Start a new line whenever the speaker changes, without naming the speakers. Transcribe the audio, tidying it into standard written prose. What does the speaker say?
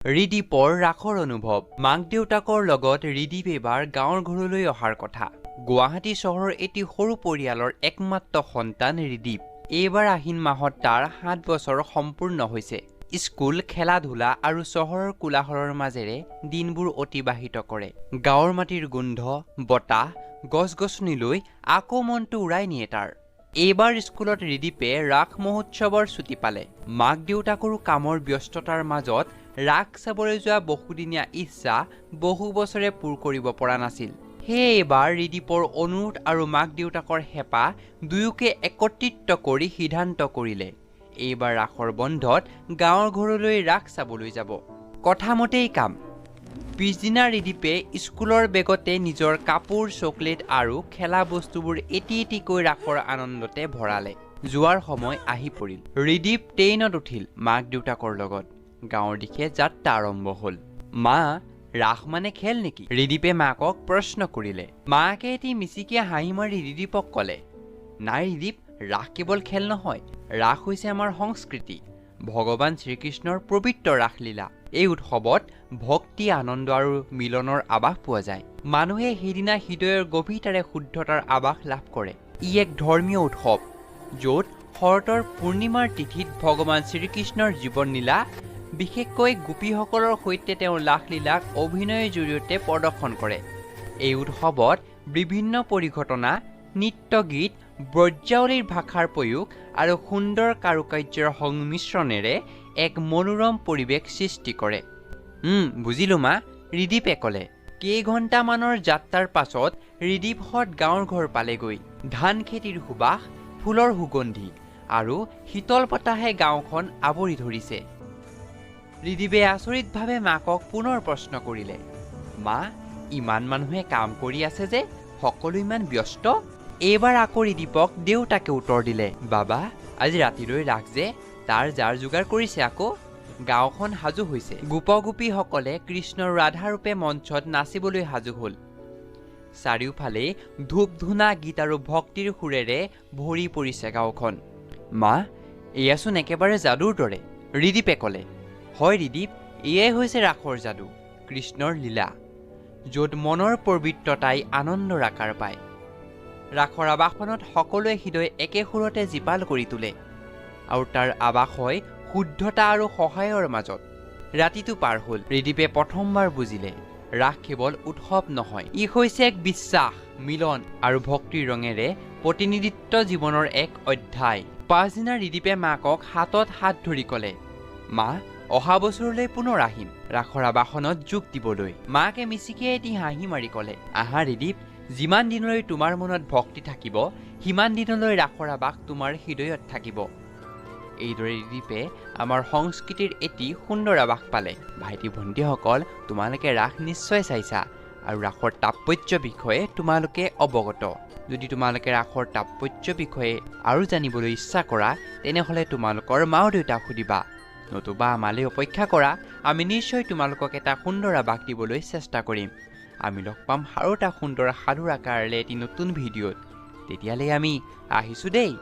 ৰিদীপৰ ৰাসৰ অনুভৱ। মাক দেউতাকৰ লগত ৰিদীপ এইবাৰ গাঁৱৰ ঘৰলৈ অহাৰ কথা। গুৱাহাটী চহৰৰ এটি সৰু পৰিয়ালৰ একমাত্ৰ সন্তান ৰিদীপ। এইবাৰ আহিন মাহত তাৰ 7 বছৰ সম্পূৰ্ণ হৈছে। স্কুল, খেলা-ধূলা আৰু চহৰৰ কোলাহলৰ মাজেৰে দিনবোৰ অতিবাহিত কৰে। গাঁৱৰ মাটিৰ গোন্ধ, বতাহ, গছ-গছনিলৈ আকৌ মনটো উৰাই নিয়ে তাৰ। এইবাৰ স্কুলত ৰিদীপে ৰাস মহোৎসৱৰ ছুটি পালে। মাক দেউতাকৰো কামৰ ব্যস্ততাৰ মাজত ৰাস চাবলৈ যোৱা বহুদিনীয়া ইচ্ছা বহু বছৰে পূৰ কৰিব পৰা নাছিল। সেয়ে এইবাৰ ৰিদীপৰ অনুৰোধ আৰু মাক দেউতাকৰ হেঁপাহ দুয়োকে একত্ৰিত কৰি সিদ্ধান্ত কৰিলে এইবাৰ ৰাসৰ বন্ধত গাঁৱৰ ঘৰলৈ ৰাস চাবলৈ যাব। কথামতেই কাম। পিছদিনা ৰিদীপে স্কুলৰ বেগতে নিজৰ কাপোৰ, চকলেট আৰু খেলা বস্তুবোৰ এটি এটিকৈ ৰাসৰ আনন্দতে ভৰালে। যোৱাৰ সময় আহি পৰিল। ৰিদীপ ট্ৰেইনত উঠিল মাক দেউতাকৰ লগত। গাঁৱৰ দিশে যাত্ৰা আৰম্ভ হ'ল। মা, ৰাস মানে খেল নেকি? ৰিদীপে মাকক প্ৰশ্ন কৰিলে। মাকে এটি মিচিকিয়া হাঁহি মাৰি ৰিদীপক ক'লে, নাই ৰিদীপ, ৰাস কেৱল খেল নহয়, ৰাস হৈছে আমাৰ সংস্কৃতি, ভগৱান শ্ৰীকৃষ্ণৰ পবিত্ৰ ৰাসলীলা। এই উৎসৱত ভক্তি, আনন্দ আৰু মিলনৰ আভাস পোৱা যায়। মানুহে সেইদিনা হৃদয়ৰ গভীৰতাৰে শুদ্ধতাৰ আভাস লাভ কৰে। ই এক ধৰ্মীয় উৎসৱ য'ত শৰতৰ পূৰ্ণিমাৰ তিথিত ভগৱান শ্ৰীকৃষ্ণৰ জীৱনলীলা, বিশেষকৈ গোপীসকলৰ সৈতে তেওঁৰ ৰাসলীলাক অভিনয়ৰ জৰিয়তে প্ৰদৰ্শন কৰে। এই উৎসৱত বিভিন্ন পৰিঘটনা, নৃত্য, গীত, ব্ৰজাৱলীৰ ভাষাৰ প্ৰয়োগ আৰু সুন্দৰ কাৰুকাৰ্যৰ সংমিশ্ৰণেৰে এক মনোৰম পৰিৱেশ সৃষ্টি কৰে। বুজিলো মা, ৰিদীপে ক'লে। কেইঘণ্টামানৰ যাত্ৰাৰ পাছত ৰিদীপহঁত গাঁৱৰ ঘৰ পালেগৈ। ধান খেতিৰ সুবাস, ফুলৰ সুগন্ধি আৰু শীতল বতাহে গাঁওখন আৱৰি ধৰিছে। ৰিদীপে আচৰিতভাৱে মাকক পুনৰ প্ৰশ্ন কৰিলে, মা, ইমান মানুহে কাম কৰি আছে যে, সকলো ইমান ব্যস্ত? এইবাৰ আকৌ ৰিদীপক দেউতাকে উত্তৰ দিলে, বাবা, আজি ৰাতিলৈ ৰাস যে, তাৰ যাৰ যোগাৰ কৰিছে আকৌ। গাঁওখন সাজু হৈছে। গোপ-গোপীসকলে কৃষ্ণ ৰাধাৰূপে মঞ্চত নাচিবলৈ সাজু হ'ল। চাৰিওফালে ধূপ-ধূনা, গীত আৰু ভক্তিৰ সুৰেৰে ভৰি পৰিছে গাঁওখন। মা, এয়াচোন একেবাৰে যাদুৰ দৰে, ৰিদীপে ক'লে। হয় ৰিদীপ, এয়াই হৈছে ৰাসৰ যাদু, কৃষ্ণৰ লীলা, য'ত মনৰ পবিত্ৰতাই আনন্দৰ আকাৰ পায়। ৰাসৰ আৱাসখনত সকলোৱে হৃদয় একে সুৰতে জীপাল কৰি তোলে আৰু তাৰ আৱাস হয় শুদ্ধতা আৰু সহায়ৰ মাজত। ৰাতিটো পাৰ হ'ল। ৰিদীপে প্ৰথমবাৰ বুজিলে ৰাস কেৱল উৎসৱ নহয়, ই হৈছে এক বিশ্বাস, মিলন আৰু ভক্তিৰ ৰঙেৰে প্ৰতিনিধিত্ব জীৱনৰ এক অধ্যায়। পাছদিনা ৰিদীপে মাকক হাতত হাত ধৰি ক'লে, মা, অহা বছৰলৈ পুনৰ আহিম ৰাসৰ আৱাসখনত যোগ দিবলৈ। মাকে মিচিকিয়াই এটি হাঁহি মাৰি ক'লে, আহা ৰিদীপ, যিমান দিনলৈ তোমাৰ মনত ভক্তি থাকিব, সিমান দিনলৈ ৰাসৰ আৱাস তোমাৰ হৃদয়ত থাকিব। এইদৰে ৰিদীপে আমাৰ সংস্কৃতিৰ এটি সুন্দৰ আৱাস পালে। ভাইটি ভণ্টিসকল, তোমালোকে ৰাস নিশ্চয় চাইছা আৰু ৰাসৰ তাৎপৰ্য বিষয়ে তোমালোকে অৱগত। যদি তোমালোকে ৰাসৰ তাৎপৰ্য বিষয়ে আৰু জানিবলৈ ইচ্ছা কৰা, তেনেহ'লে তোমালোকৰ মা দেউতাক সুধিবা, নতুবা আমালৈ অপেক্ষা কৰা। আমি নিশ্চয় তোমালোকক এটা সুন্দৰ আৱাস দিবলৈ চেষ্টা কৰিম। আমি লগ পাম আৰু এটা সুন্দৰ সাধুৰ আকাৰেৰে এটি নতুন ভিডিঅ'ত। তেতিয়ালৈ আমি আহিছোঁ দেই।